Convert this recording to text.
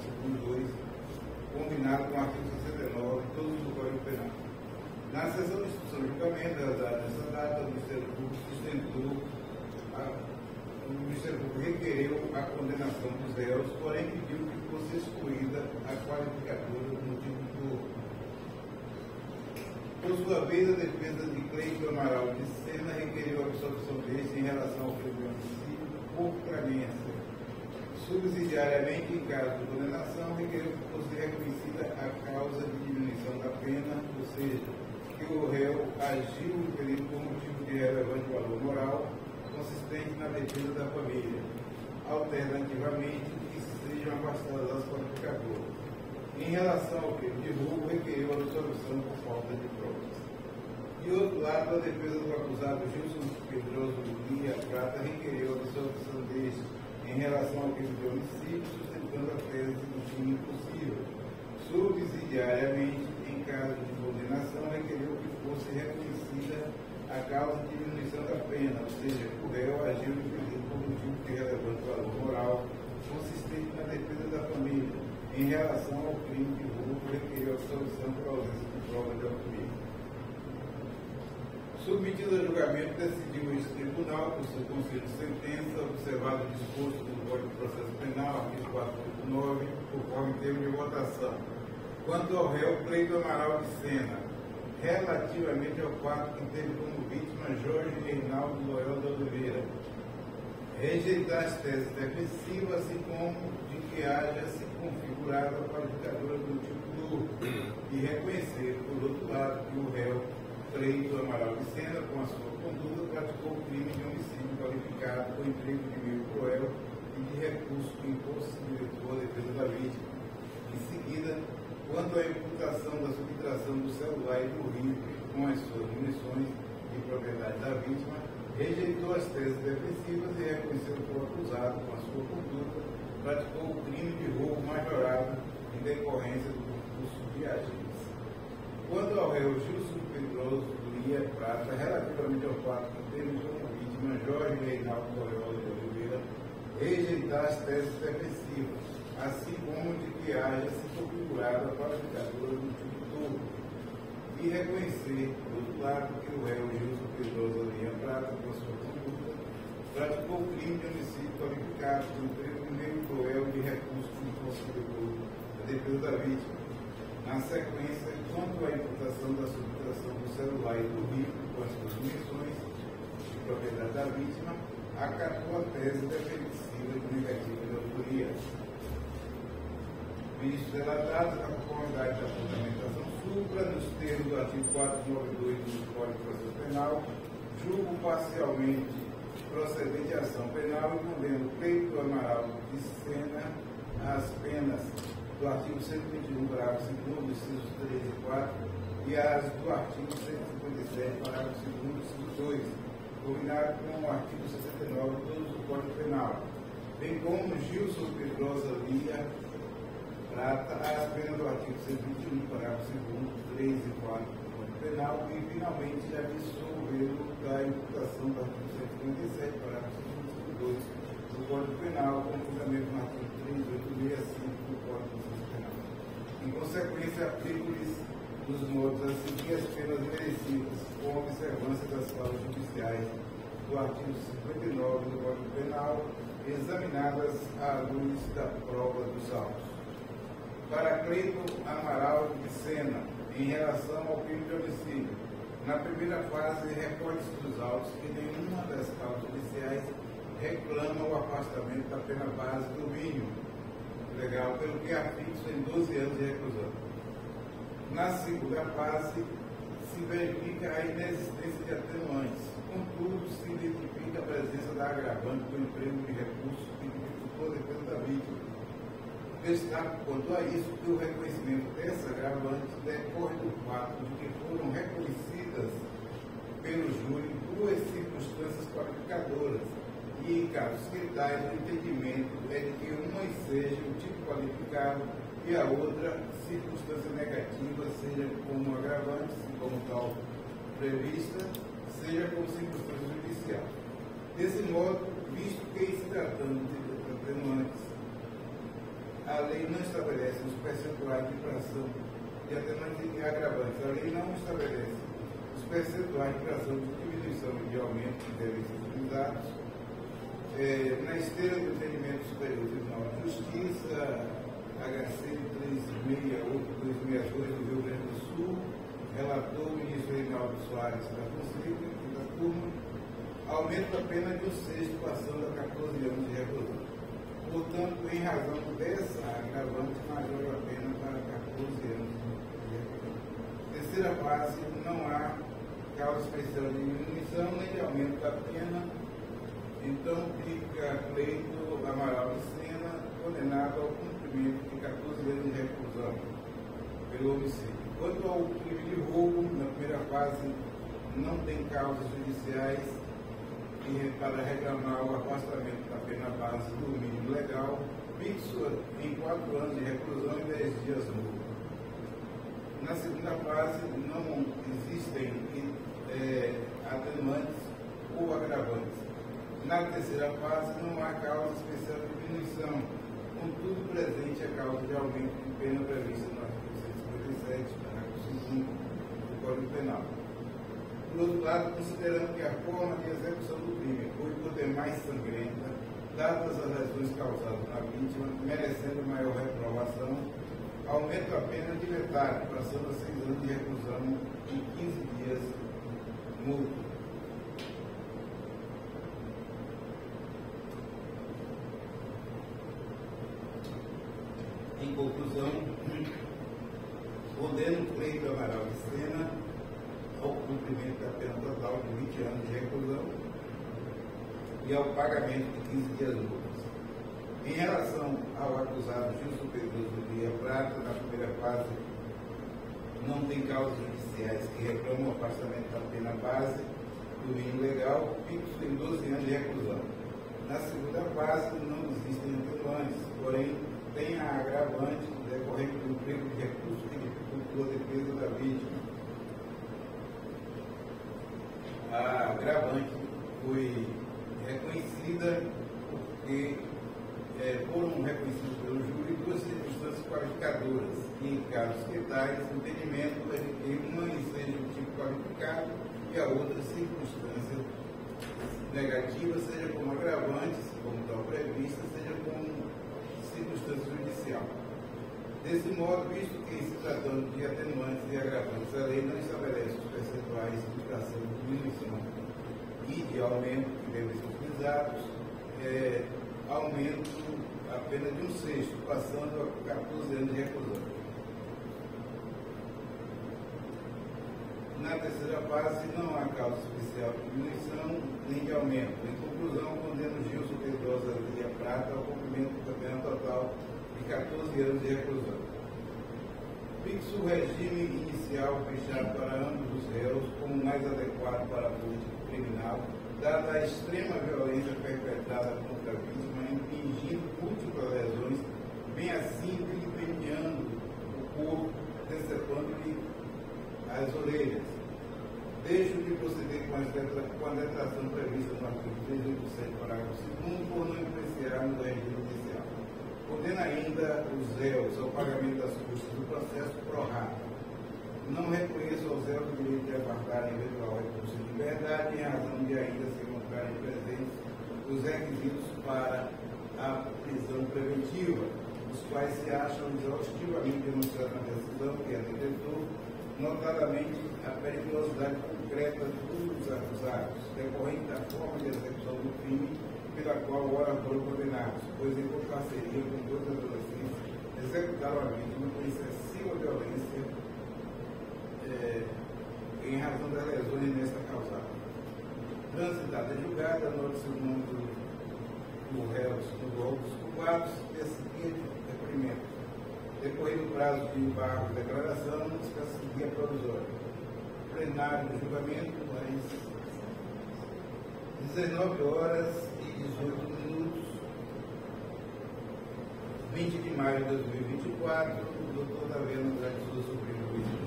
segundo 2, combinado com o artigo 69, todos do Código Penal. Na sessão de instrução de julgamento, nessa data, o Ministério Público sustentou, o Ministério Público requereu a condenação dos réus, porém pediu que fosse excluída a qualificadora do motivo dolo. Por sua vez, a defesa de Cleito Amaral de Sena requeriu a absolvição deste em relação ao crime de homicídio por premência. Subsidiariamente, em caso de condenação, requeriu que fosse reconhecida a causa de diminuição da pena, ou seja, que o réu agiu inferido por motivo de relevante valor moral, consistente na defesa da família, alternativamente, que sejam afastadas as qualificadoras. Em relação ao crime de roubo, requeriu a absolvição por falta de provas. De outro lado, a defesa do acusado Gilson Pedroso Lia Prata requeriu a absolvição deste em relação ao crime de homicídio, sustentando a tese do crime impossível. Subsidiariamente, em caso de condenação, requeriu que fosse reconhecida a causa de diminuição da pena, ou seja, o réu agiu inferido por motivo de relevante valor moral, consistente na defesa da família. Em relação ao crime de roubo, requeriu a absolvição por ausência de prova de autoria. Submetido a julgamento, decidiu este tribunal, por seu conselho de sentença, observado o disposto do Código de Processo Penal, artigo 489, conforme termo de votação. Quanto ao réu Cleito Amaral de Sena, relativamente ao fato que teve como vítima Jorge Reinaldo Loyola de Oliveira, rejeitar as teses defensivas, assim como de que haja se configurado a qualificadora do tipo dolo, e reconhecer, por outro lado, que o réu Cleito Amaral de Sena, com a sua conduta, praticou o crime de homicídio qualificado com emprego de meio cruel e de recurso que impossibilitou a defesa da vítima. Em seguida, quanto à imputação da subtração do celular e do rifle com as suas munições de propriedade da vítima, rejeitou as teses defensivas e reconheceu que o acusado, com a sua conduta, praticou o crime de roubo majorado em decorrência do concurso de agentes. Quanto ao réu Gilson Pedroso Lia Prata, relativamente ao fato que teve como vítima Jorge Reinaldo Loyola de Oliveira, rejeitar as teses defensivas, assim como de que haja se configurado a qualificadora do tipo dolo, e reconhecer, por outro lado, que o réu Gilson Pedroso Lia Prata, com a sua conduta, praticou o crime de homicídio qualificado com emprego de meio cruel de recurso que impossibilitou a defesa da vítima. Na sequência, quanto à imputação da subtração do celular e do rifle com as suas munições de propriedade da vítima, acatou a tese defensiva de negativa de autoria. Ministro relatado, na conformidade da fundamentação supra, nos termos do artigo 492 do Código de Processo Penal, julgo parcialmente procedente a ação penal e condeno Cleito Amaral de Sena às penas do artigo 121, parágrafo 2º, incisos 3 e 4, e as do artigo 157, parágrafo 2º, inciso 2, combinado com o artigo 69, todos do Código Penal, bem como Gilson Pedrosa Lia Prata, as penas do artigo 121, parágrafo 2º, 3 e 4 do Código Penal, e finalmente absolvê-lo da imputação do artigo 157, parágrafo 2º, inciso 2 do Código Penal, com fundamento no artigo 3865 do Código de Processo Penal. Em consequência, aplico-lhes dos modos a seguir as penas merecidas, com observância das causas judiciais do artigo 59 do Código Penal, examinadas à luz da prova dos autos. Para Cleito Amaral de Sena, em relação ao crime de homicídio, na primeira fase, recolhe-se dos autos que nenhuma das causas judiciais reclama o afastamento da pena base do mínimo legal, pelo que afixo em 12 anos de reclusão. Na segunda fase, se verifica a inexistência de atenuantes, contudo, se identifica a presença da agravante do emprego de recursos que dificultou a defesa da vítima. Destaco, quanto a isso, que o reconhecimento dessa agravante decorre do fato de que foram reconhecidas pelo júri duas circunstâncias qualificadoras, e, em casos que tais, o entendimento é de que uma seja o tipo qualificado e a outra circunstância negativa, seja como agravante, como tal prevista, seja como circunstância judicial. Desse modo, visto que, se tratando de atenuantes, a lei não estabelece os percentuais de infração de atenuantes e agravantes. A lei não estabelece os percentuais de infração de diminuição e de aumento que devem ser utilizados. Na esteira do entendimento superior do Tribunal de Justiça, HC 368-2062 do Rio Grande do Sul, relator o ministro Reinaldo Soares da Fonseca, da turma, aumento a pena de 1/6, passando a 14 anos de reclusão. Portanto, em razão dessa agravante, major a pena para 14 anos de reclusão. Terceira fase, não há causa especial de diminuição nem de aumento da pena. Então, fica Cleito Amaral de Sena condenado ao cumprimento de 14 anos de reclusão pelo homicídio. Quanto ao crime de roubo, na primeira fase, não tem causas judiciais para reclamar o afastamento da pena base do mínimo legal, fixo em 4 anos de reclusão e 10 dias multa. Na segunda fase, não existem atenuantes ou agravantes. Na terceira fase, não há causa especial de diminuição, contudo presente a causa de aumento de pena prevista no artigo 157, parágrafo 5 do Código Penal. Por outro lado, considerando que a forma de execução do crime foi por demais sangrenta, dadas as lesões causadas na vítima, merecendo maior reprovação, aumenta a pena de metade, passando a 6 anos de reclusão e 15 dias multa. Em conclusão, condeno Cleito Amaral de Sena ao cumprimento da pena total de 20 anos de reclusão e ao pagamento de 15 dias multas. Em relação ao acusado Gilson Pedroso Vieira Prata, na primeira fase, não tem causas judiciais que reclamam o afastamento da pena base do mínimo legal, fixo em 12 anos de reclusão. Na segunda fase, não existem atenuantes, porém, tem a agravante decorrente do emprego de recursos que dificultou a defesa da vítima. A agravante foi reconhecida porque foram reconhecidas pelo júri 2 circunstâncias qualificadoras, que em casos que tais, impedimento é de que uma seja de tipo qualificado e a outra circunstância negativa, seja como agravante, como tal prevista, seja como circunstância judicial. Desse modo, visto que se tratando de atenuantes e agravantes, a lei não estabelece os percentuais de infração de diminuição e de aumento que devem ser utilizados, aumento a pena de 1/6, passando a 14 anos de reclusão. Na terceira fase, não há causa especial de diminuição nem de aumento. Em conclusão, condeno Gilson Pedroso Vieira Prata ao cumprimento da pena total de 14 anos de reclusão. Fixo o regime inicial fechado para ambos os réus como mais adequado para a política criminal, dada a extrema violência perpetrada contra a vítima, infligindo múltiplas lesões, bem assim vilipendiando o corpo, decepando-lhe as orelhas. Deixo de proceder com a detração prevista no artigo 387, parágrafo 2º, por não influenciar no regime judicial. Condena ainda os réus ao pagamento das custas do processo pro rata. Não reconheço aos réus o direito de aguardar eventual recurso de liberdade em razão de ainda se encontrarem presentes os requisitos para a prisão preventiva, os quais se acham exaustivamente demonstrados na decisão, que é detentor, notadamente a periculosidade concreta dos acusados, decorrente da forma de execução do crime pela qual ora foram condenados, pois em parceria com 2 adolescentes executaram a vítima com excessiva violência em razão das lesões nesta causada. Transitada e julgada, anota-se o nome do réu no rol dos culpados e a seguinte depoimento. Decorrido o prazo de embargo de declaração, se a seguir a provisória. Plenário do julgamento, às 19 horas e 18 minutos, 20 de maio de 2024, o doutor Davi Andrade Souza, Supremo Juiz.